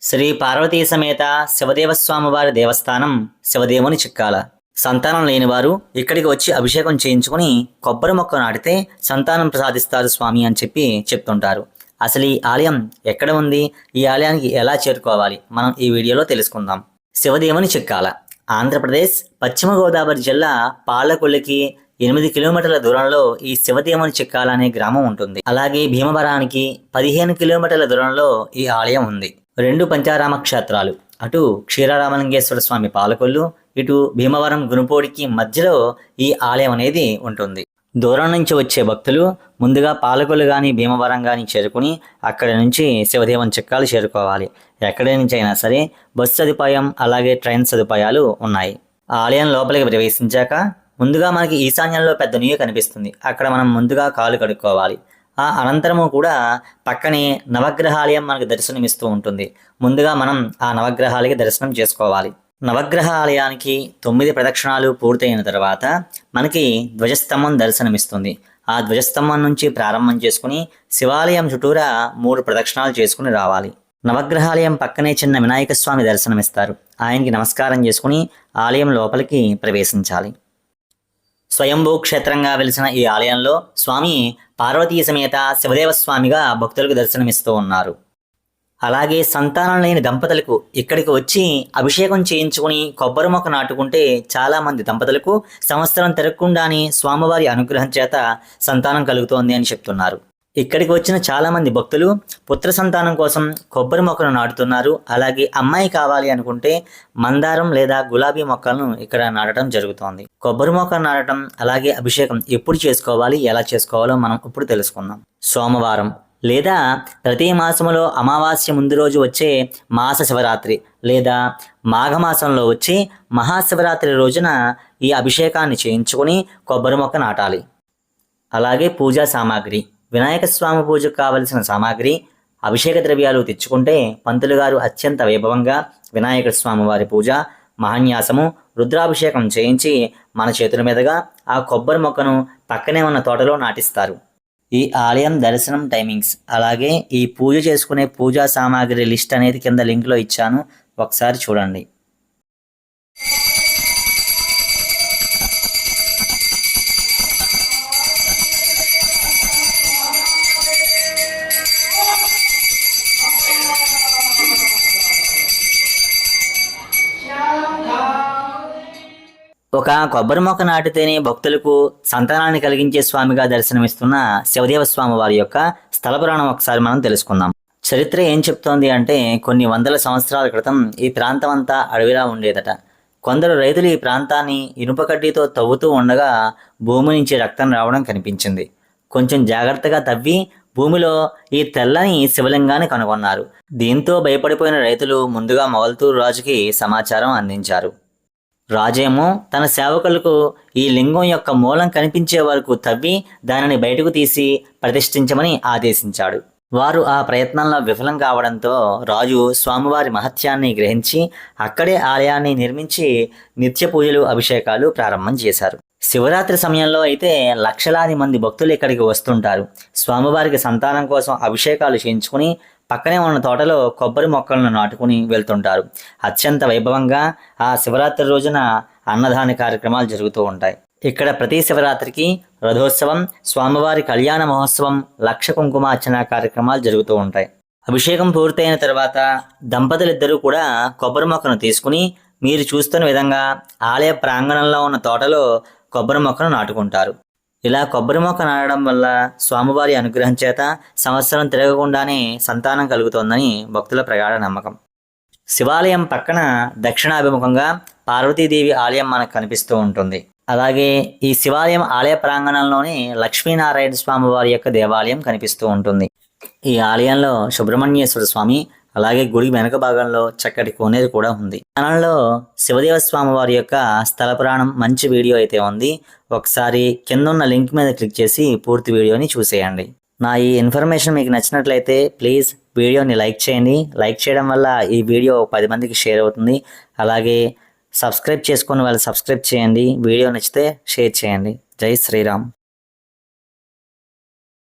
శ్రీ పార్వతీ సమేత శివదేవస్వామివారి దేవస్థానం శివదేవుని చిక్కాల. సంతానం లేనివారు ఇక్కడికి వచ్చి అభిషేకం చేయించుకుని కొబ్బరి మొక్క నాటితే సంతానం ప్రసాదిస్తారు స్వామి అని చెప్తుంటారు. అసలు ఈ ఆలయం ఎక్కడ ఉంది, ఈ ఆలయానికి ఎలా చేరుకోవాలి, మనం ఈ వీడియోలో తెలుసుకుందాం. శివదేవుని చిక్కాల ఆంధ్రప్రదేశ్ పశ్చిమ గోదావరి జిల్లా పాలకొల్లుకి 8 కిలోమీటర్ల దూరంలో ఈ శివదేవుని చిక్కాల అనే గ్రామం ఉంటుంది. అలాగే భీమవరానికి 15 కిలోమీటర్ల దూరంలో ఈ ఆలయం ఉంది. 2 పంచారామ క్షేత్రాలు, అటు క్షీరారామలింగేశ్వర స్వామి పాలకొల్లు, ఇటు భీమవరం గునుపోడికి మధ్యలో ఈ ఆలయం అనేది ఉంటుంది. దూరం నుంచి వచ్చే భక్తులు ముందుగా పాలకొల్లు కానీ భీమవరం కానీ చేరుకుని అక్కడి నుంచి శివదేవుని చిక్కాలు చేరుకోవాలి. ఎక్కడి నుంచి అయినా సరే బస్సు సదుపాయం అలాగే ట్రైన్ సదుపాయాలు ఉన్నాయి. ఆలయం లోపలికి ప్రవేశించాక ముందుగా మనకి ఈశాన్యంలో పెద్ద నుయ్యి కనిపిస్తుంది. అక్కడ మనం ముందుగా కాలు కడుక్కోవాలి. ఆ అనంతరము కూడా పక్కనే నవగ్రహాలయం మనకు దర్శనమిస్తూ ఉంటుంది. ముందుగా మనం ఆ నవగ్రహాలకి దర్శనం చేసుకోవాలి. నవగ్రహ ఆలయానికి 9 ప్రదక్షిణాలు పూర్తయిన తర్వాత మనకి ధ్వజస్తంభం దర్శనమిస్తుంది. ఆ ధ్వజస్తంభం నుంచి ప్రారంభం చేసుకుని శివాలయం చుట్టూరా 3 ప్రదక్షిణాలు చేసుకుని రావాలి. నవగ్రహాలయం పక్కనే చిన్న వినాయక స్వామి దర్శనమిస్తారు. ఆయనకి నమస్కారం చేసుకుని ఆలయం లోపలికి ప్రవేశించాలి. స్వయంభూ క్షేత్రంగా వెలిసిన ఈ ఆలయంలో స్వామి పార్వతీ సమేత శివదేవస్వామిగా భక్తులకు దర్శనమిస్తూ ఉన్నారు. అలాగే సంతానం లేని దంపతులకు ఇక్కడికి వచ్చి అభిషేకం చేయించుకుని కొబ్బరి మొక్క నాటుకుంటే చాలామంది దంపతులకు సంవత్సరం తిరగకుండానే స్వామివారి అనుగ్రహం చేత సంతానం కలుగుతోంది అని చెప్తున్నారు. ఇక్కడికి వచ్చిన చాలామంది భక్తులు పుత్ర సంతానం కోసం కొబ్బరి మొక్కను నాటుతున్నారు. అలాగే అమ్మాయి కావాలి అనుకుంటే మందారం లేదా గులాబీ మొక్కలను ఇక్కడ నాటడం జరుగుతోంది. కొబ్బరి మొక్కను నాటడం అలాగే అభిషేకం ఎప్పుడు చేసుకోవాలి, ఎలా చేసుకోవాలో మనం ఇప్పుడు తెలుసుకుందాం. సోమవారం లేదా ప్రతి మాసంలో అమావాస్య ముందు రోజు వచ్చే మాస శివరాత్రి లేదా మాఘమాసంలో వచ్చే మహాశివరాత్రి రోజున ఈ అభిషేకాన్ని చేయించుకొని కొబ్బరి మొక్క నాటాలి. అలాగే పూజా సామాగ్రి, వినాయక స్వామి పూజకు కావలసిన సామాగ్రి, అభిషేక ద్రవ్యాలు తెచ్చుకుంటే పంతులు గారు అత్యంత వైభవంగా వినాయక స్వామి వారి పూజ, మహాన్యాసము, రుద్రాభిషేకం చేయించి మన చేతుల మీదుగా ఆ కొబ్బరి మొక్కను పక్కనే ఉన్న తోటలో నాటిస్తారు. ఈ ఆలయం దర్శనం టైమింగ్స్ అలాగే ఈ పూజ చేసుకునే పూజా సామాగ్రి లిస్ట్ అనేది కింద లింక్లో ఇచ్చాను, ఒకసారి చూడండి. ఒక కొబ్బరి మొక్క నాటితేనే భక్తులకు సంతానాన్ని కలిగించే స్వామిగా దర్శనమిస్తున్న శివదేవ స్వామి వారి యొక్క స్థల పురాణం ఒకసారి మనం తెలుసుకుందాం. చరిత్ర ఏం చెప్తోంది అంటే కొన్ని వందల సంవత్సరాల క్రితం ఈ ప్రాంతం అంతా అడవిలా ఉండేదట. కొందరు రైతులు ఈ ప్రాంతాన్ని ఇనుప కడ్డీతో తవ్వుతూ ఉండగా భూమి నుంచి రక్తం రావడం కనిపించింది. కొంచెం జాగ్రత్తగా తవ్వి భూమిలో ఈ తెల్లని శివలింగాన్ని కనుగొన్నారు. దీంతో భయపడిపోయిన రైతులు ముందుగా మొగల్తూరు రాజుకి సమాచారం అందించారు. రాజేమో తన సేవకులకు ఈ లింగం యొక్క మూలం కనిపించే వరకు తవ్వి దానిని బయటకు తీసి ప్రతిష్ఠించమని ఆదేశించాడు. వారు ఆ ప్రయత్నంలో విఫలం కావడంతో రాజు స్వామివారి మహత్యాన్ని గ్రహించి అక్కడే ఆలయాన్ని నిర్మించి నిత్య పూజలు, అభిషేకాలు ప్రారంభం చేశారు. శివరాత్రి సమయంలో అయితే లక్షలాది మంది భక్తులు ఇక్కడికి వస్తుంటారు. స్వామివారికి సంతానం కోసం అభిషేకాలు చేయించుకుని పక్కనే ఉన్న తోటలో కొబ్బరి మొక్కలను నాటుకుని వెళ్తుంటారు. అత్యంత వైభవంగా ఆ శివరాత్రి రోజున అన్నదాన కార్యక్రమాలు జరుగుతూ ఉంటాయి. ఇక్కడ ప్రతి శివరాత్రికి రథోత్సవం, స్వామివారి కళ్యాణ మహోత్సవం, లక్ష కుంకుమార్చన కార్యక్రమాలు జరుగుతూ ఉంటాయి. అభిషేకం పూర్తయిన తర్వాత దంపతులిద్దరూ కూడా కొబ్బరి మొక్కను తీసుకుని మీరు చూస్తున్న విధంగా ఆలయ ప్రాంగణంలో ఉన్న తోటలో కొబ్బరి మొక్కను నాటుకుంటారు. ఇలా కొబ్బరి మొక్క నాటడం వల్ల స్వామివారి అనుగ్రహం చేత సంవత్సరం తిరగకుండానే సంతానం కలుగుతోందని భక్తుల ప్రగాఢ నమ్మకం. శివాలయం పక్కన దక్షిణాభిముఖంగా పార్వతీదేవి ఆలయం మనకు కనిపిస్తూ ఉంటుంది. అలాగే ఈ శివాలయం ఆలయ ప్రాంగణంలోనే లక్ష్మీనారాయణ స్వామి వారి యొక్క దేవాలయం కనిపిస్తూ ఉంటుంది. ఈ ఆలయంలో సుబ్రహ్మణ్యేశ్వర స్వామి అలాగే గుడి వెనక భాగంలో చక్కటి కోనేరు కూడా ఉంది. ఛానల్లో శివదేవ స్వామి వారి యొక్క స్థల పురాణం మంచి వీడియో అయితే ఉంది. ఒకసారి కింద ఉన్న లింక్ మీద క్లిక్ చేసి పూర్తి వీడియోని చూసేయండి. నా ఈ ఇన్ఫర్మేషన్ మీకు నచ్చినట్లయితే ప్లీజ్ వీడియోని లైక్ చేయండి. లైక్ చేయడం వల్ల ఈ వీడియో 10 మందికి షేర్ అవుతుంది. అలాగే సబ్స్క్రైబ్ చేసుకుని వాళ్ళు సబ్స్క్రైబ్ చేయండి. వీడియో నచ్చితే షేర్ చేయండి. జై శ్రీరామ్.